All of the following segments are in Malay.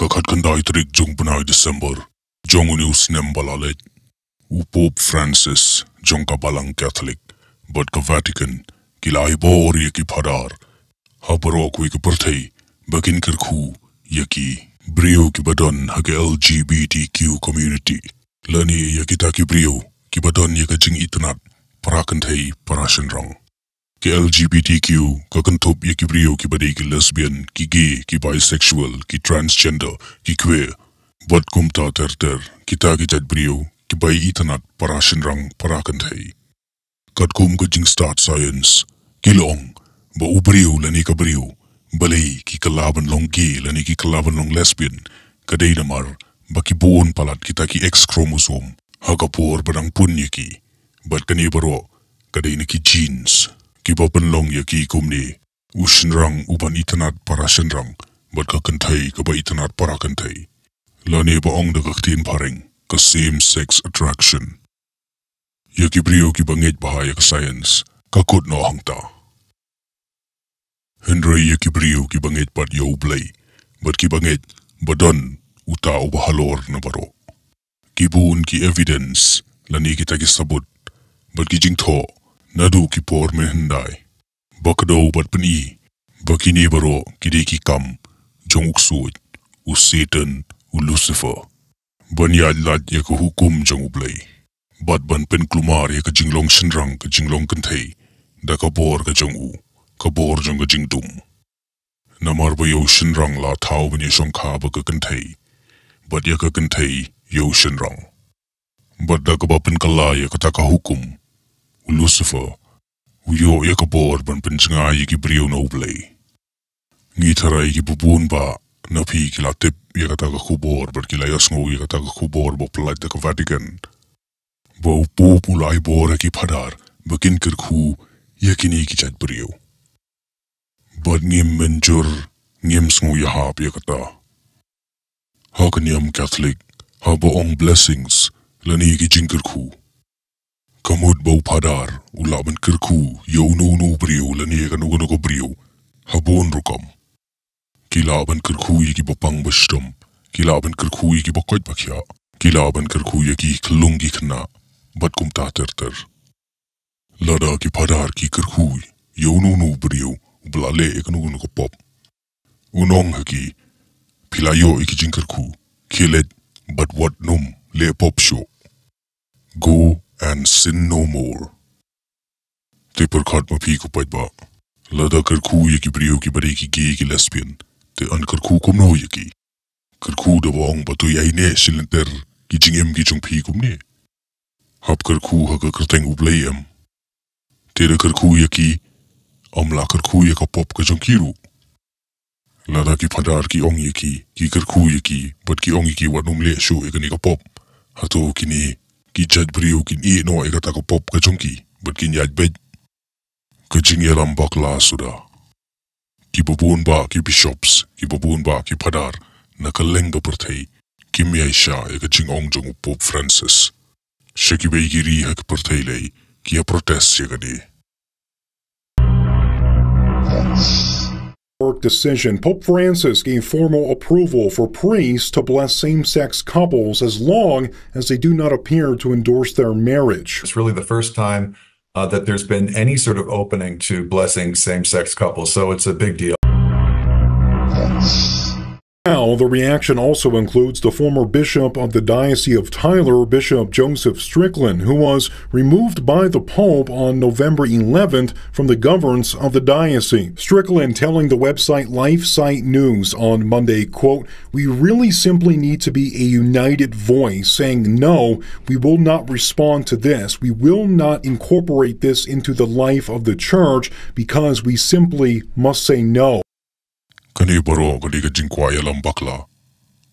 Kakat kadei trik jong penai Desember, jong unius nem balalet. Pope Francis, jong kabalang Catholic, but ka Vatican, kilai bor yaki padar. Habarok wi Kynthei, bakin kerku, yaki, brio ki badon haga LGBTQ community. Lani yaki taki brio, ki badon yaka jing itanat, para Kynthei, para Shynrang. Ki LGBTQ, kakantup yaki brio ki badai ki lesbian, ki gay, ki bisexual, ki transgender, ki queer. But kumta ter, kita ki jad brio, ki bai itanat para Shynrang, para Kynthei. Kat kum ka jing start science, kilong, ba ubrio lani ka brio, balay ki kalaban long gay lani ki kalaban long lesbian, kadei namar, ba ki buon palat kita ki X chromosome, hagapor badang punya ki, bat kani baro, kadei na ki genes, ki bapan long yaki kumni, Shynrang uban itanat para Shynrang, bat ka Kynthei ka ba itanat para Kynthei. Lani ba ong nakaktin paring, ka same-sex attraction. Yaki brio ki banget bahaya ka science, kakot no hangta. Henry yaki brio ki banget pat yaw blay, bat ki banget badan uta o bahalor na baro. Ki buon ki evidence, lani kita ki sabot, bat ki jingto, nadu ki por mehenday. Bakadaw bat pani, bakini baro kidi ki kam, jong uksud, u Satan, u Lucifer. Banyad lad ya ka hukum jang ublay. Bat ban pen klumar ya ka jinglong Shynrang ka jinglong Kynthei. Da ka bor ka jang u. Ka bor jang ka jingdum. Namar ba yaw Shynrang la tau ban ya Shongkha ba ka Kynthei. Bat ya ka Kynthei yaw Shynrang. Bat da ka ba pen kala ya ka ta ka hukum. U Lucifer. U yo ya ka bor ban pen janga ya ki brio na ublay. Ngitaray ki bubun ba. Napi kila tip ya kata ka kubor ber kila yasngo ya kata ka kubor bo pelat ka Vatican. Bo populai bor ki padar bakin kerku ya kini ki chat brio. Bad ngim menjur ngim sngo ya hap ya kata. Ha kanyam Catholic ha bo ong blessings lani ki jing kerku. Kamud bo padar ulaban kerku yo no brio lani ka no brio. Ha bon rukam. Kilaban kerku yaki bapang bastom, kilaban kerku yaki bakot bakya, kilaban kerku yaki kelungi kena, bat kumta ter. Lada ki padar ki kerku, yonu brio, ublale ekanu ko pop. Unong haki, pilayo iki jing kerku, kilet, but what num, le pop show. Go and sin no more. Te perkat mapi ko ba. Lada kerku yaki brio ki bari ki gay ki lesbian. Te an kerku kumno yaki. Kerku da baong batu yai ne silenter ki jingem ki jong pi kumne. Hap kerku haka kerteng ublayem. Te da kerku yaki amla kerku yaka pop ka jong kiru. Lada ki padar ki ong yaki ki kerku yaki bat ki ong yaki wat numle show eka ni ka pop. Hato kini ki jad brio kin ie no eka ta ka pop ka jong ki bat kin yad bed. Ka jingyelam bakla sudah. Ki babun ba ki bishops, ki babun ba ki padar, nakaleng ba pertay, ki miyay siya eka jingong jong Pope Francis. Siya ki bay giri hak pertay lay, ki ya protest siya gani. Decision, Pope Francis gave formal approval for priests to bless same-sex couples as long as they do not appear to endorse their marriage. It's really the first time that there's been any sort of opening to blessing same-sex couples, so it's a big deal. Now, the reaction also includes the former bishop of the Diocese of Tyler, Bishop Joseph Strickland, who was removed by the Pope on November 11th from the governance of the diocese. Strickland telling the website LifeSite News on Monday, quote, "We really simply need to be a united voice saying, no, we will not respond to this. We will not incorporate this into the life of the church because we simply must say no." Kani baro kadi ka jingkwa yalam bakla.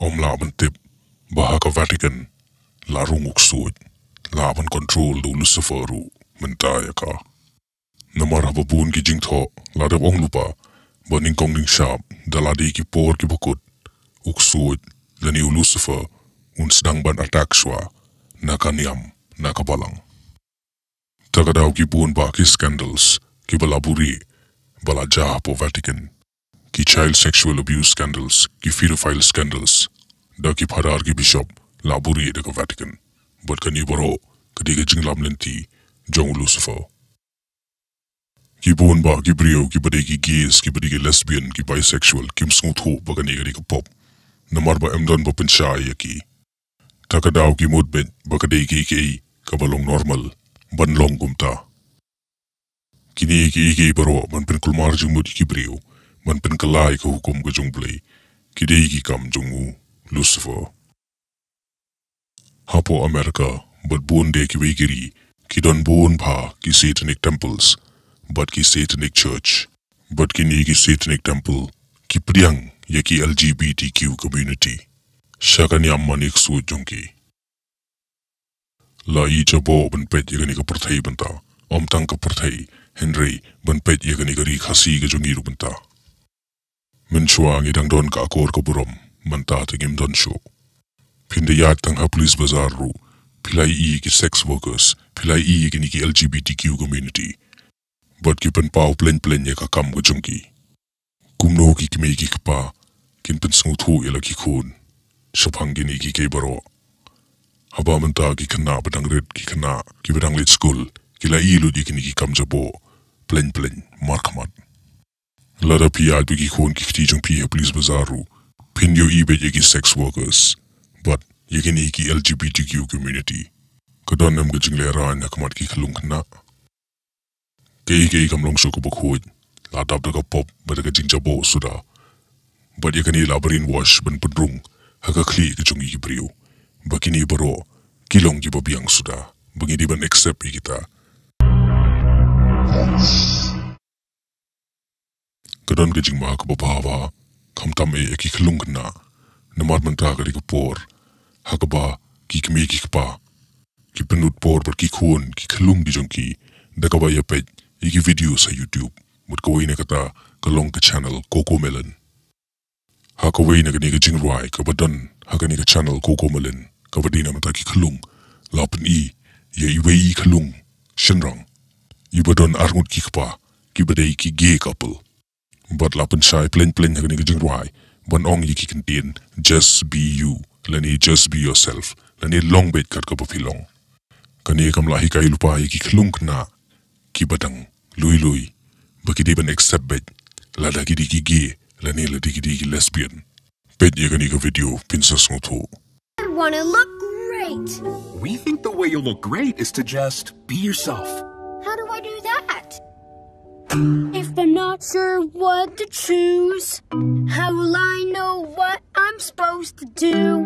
Laban tip, baha ka Vatican, larung uksud, laban control do Luciferu, mentaya ka. Namar hababun ki jingto, ladab ong lupa, baning kong ning shab, daladi ki por ki bakut, uksud, lani u Lucifer, sedang ban attack shwa, nakaniam, nakabalang. Tagadaw ki buon ba ki scandals, ki balaburi, balaja po Vatican. ki child sexual abuse scandals, ki pedophile scandals, da ki padar ki bishop laburi da ka Vatican, but kani baro kadiga jinglam lenti jong Lucifer. Ki bon ba ki brio ki bade ki gays ki bade ki lesbian ki bisexual kim smooth ho bagani ka pop namar ba emdon ba penshay ki takadaw ki modben bakade ki kabalong normal banlong gumta kini ki baro man pen kulmar jung mud ki brio man pen kalai ka hukum ka jung play kidei ki kam jungu Lucifer hapo America but bonde ki wegiri ki don bon pa ki satanic temples but ki satanic church but kini ki satanic temple ki priang ya ki LGBTQ community shakani ammanik su jungki la i jabo ban pet yagani ka parthai banta omtang ka parthai Henry ban pet yagani ka ri khasi ka jungi ru banta menchua ngi dang don ka akor ka burom manta tingim don show pinde yat tang ha police bazar ru pilai i ki sex workers pilai i ki ni ki LGBTQ community but ki pen pau plen ya ka kam ka jungi kumno ki kime ki pa kin pen sngu thu ila ki khun shapang gini ki ke baro haba menta ki kana badang red ki kana ki badang lit school ki la ilu di kini ki kam jabo plen markamat lada pia du ki khun ki fti jung pi police bazaru pin yo ibe ye ki sex workers but ye kini ki LGBTQ community kadon nam ga jingle ran na kamat ki khlung kana ke kam long so ko bkhoj la dab da pop ba da jing jabo suda but ye kani la brain wash ban pudrung haka khli ki jungi ki brio bakini baro kilong ki babiang suda bangidi ban accept kita kadon ke jing ma ka bawa kamtam ki khlung na namar manta ka por haka ba ki kmi ki pa ki penut por ki khun ki khlung di jungi da ka ba ye page iki video sa YouTube mut ko ina kata kalong ka channel Cocomelon haka wei na ka jing ruai ka badan haka ni ka channel Cocomelon ka badina mata ki khlung lapen ye i wei khlung Shynrang i badan arngut ki pa ki badai ki gay couple but lapen shai plen haka ni ka jing ruai ban ong ki contain just be you lani just be yourself lani long bet kat ka papilong kani kam lahi kai lupa ki khlung na ki badang lui baki di ban accept bet lada ki di ki gay lani lada ki di ki lesbian bet ye kani ka video pinsas ngoto I want to look great. We think the way you'll look great is to just be yourself. How do I do that? If I'm not sure what to choose, how will I know what I'm supposed to do?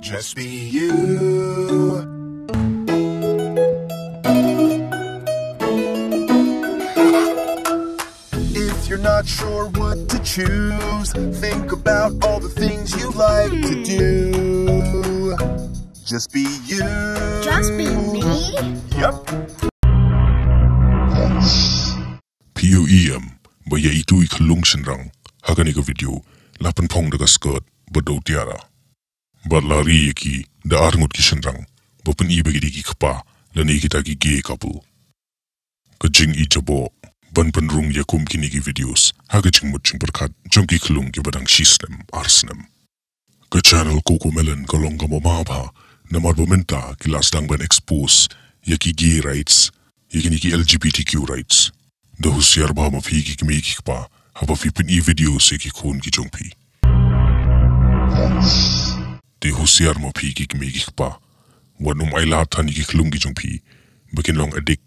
Just be you. If you're not sure what to choose, think about all the things you like to do. Just be you. Just be me? Yep. PUEM ba ye itu I khlung Shynrang haka ni ka video lapan phong daga skirt bado tiara ba lari ki da arngut ki Shynrang ba pen I bagi ki khpa lani kita ki gay couple ka jing I jabo ban pen rung ya kum kini ki videos haka jing mut jing berkat jong ki khlung ki badang shisnem arsnem ka channel Cocomelon ka long ka mamaba namar bomenta ki last dang ban expose ya ki gay rights ya kini ki LGBTQ rights da husiar ba ma fi ki kmi ki pa haba fi pen I videos ki khun ki jong pi de husiar ma fi ki kmi ki pa wanum ai la thani ki khlung ki jong pi bakin long addict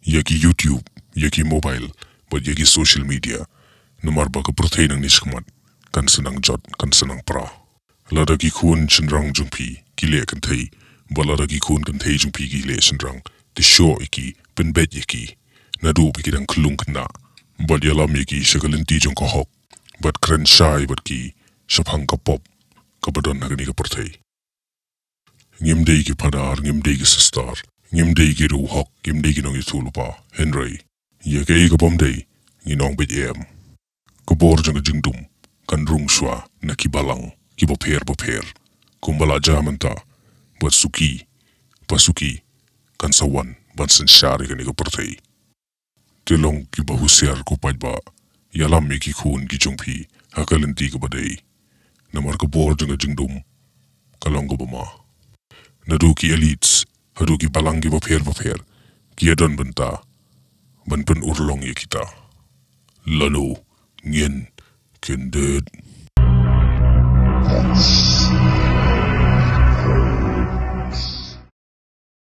ya ki YouTube ya ki mobile but ya ki social media namar ba ka protein ang nishkmat kan senang jot kan senang pra lada ki khun Shynrang jong pi ki le Kynthei ba lada ki khun Kynthei jong pi ki le Shynrang de show iki pen bet yaki nadu biki dang klung na but yalam yaki shagalinti jong ka hok but kren shai but ki shaphang ka pop ka badon nagani ka parthai ngimdei ki padar ngimdei ki sistar ngimdei ki ru hok ngimdei ki nong itulupa Henry yake ka bomdei nginong bet em ka bor jong jingdum kan rung shwa na ki balang ki boper kumbala jamanta but suki pasuki kan sawan ban sen shari kan ka parthai tilong ki bahusiar ko pajba yalam ki khun ki chungphi hakalenti ka badai namar ka bor janga jingdum kalong ko bama nadu ki elites hadu ki balang ki bapher ki adon benta ban urlong ye kita Lano Ngin Kyndit.